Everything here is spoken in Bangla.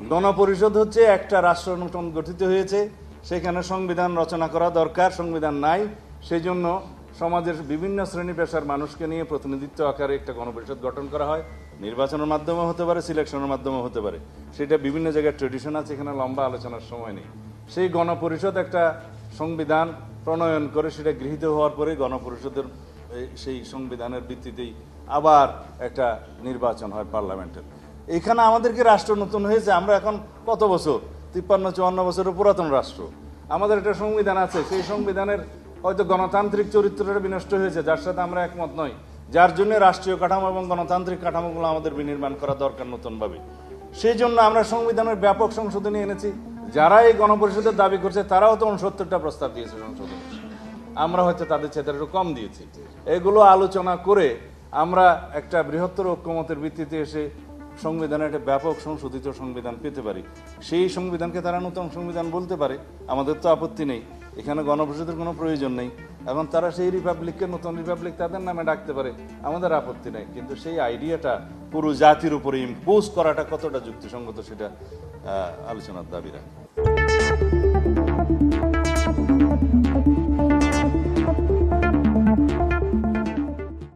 গণপরিষদ হচ্ছে একটা রাষ্ট্র গঠিত হয়েছে, সেখানে সংবিধান রচনা করা দরকার, সংবিধান নাই, সেই জন্য সমাজের বিভিন্ন শ্রেণী পেশার মানুষকে নিয়ে প্রতিনিধিত্ব আকারে একটা গণপরিষদ গঠন করা হয়। নির্বাচনের মাধ্যমে হতে পারে, সিলেকশনের মাধ্যমে হতে পারে, সেটা বিভিন্ন জায়গায় ট্রেডিশন আছে, এখানে লম্বা আলোচনার সময় নেই। সেই গণপরিষদ একটা সংবিধান প্রণয়ন করে সেটা গৃহীত হওয়ার পরে গণপরিষদের সেই সংবিধানের ভিত্তিতেই আবার একটা নির্বাচন হয় পার্লামেন্টের। এখানে আমাদেরকে রাষ্ট্র নতুন হয়েছে, আমরা এখন কত বছর, 53-54 বছরের পুরাতন রাষ্ট্র, আমাদের একটা সংবিধান আছে, সেই সংবিধানের হয়তো গণতান্ত্রিক চরিত্রটা বিনষ্ট হয়েছে, যার সাথে আমরা একমত নই, যার জন্য রাষ্ট্রীয় কাঠামো এবং গণতান্ত্রিক কাঠামোগুলো আমাদের বিনির্মাণ করা দরকার নতুনভাবে। সেই জন্য আমরা সংবিধানের ব্যাপক সংশোধনী এনেছি। যারা এই গণপরিষদের দাবি করছে তারাও তো 69টা প্রস্তাব দিয়েছে সংশোধনী, আমরা হয়তো তাদের চেয়ে একটু কম দিয়েছি। এগুলো আলোচনা করে আমরা একটা বৃহত্তর ঐক্যমতের ভিত্তিতে এসে সংবিধানের একটা ব্যাপক সংশোধিত সংবিধান পেতে পারি। সেই সংবিধানকে তারা নতুন সংবিধান বলতে পারে, আমাদের তো আপত্তি নেই, এখানে গণপরিষদের কোনো প্রয়োজন নেই। এখন তারা সেই রিপাবলিককে নতুন রিপাবলিক তাদের নামে ডাকতে পারে, আমাদের আপত্তি নেই। কিন্তু সেই আইডিয়াটা পুরো জাতির উপরে ইম্পোজ করাটা কতটা যুক্তিসঙ্গত সেটা আলোচনার দাবি রাখে।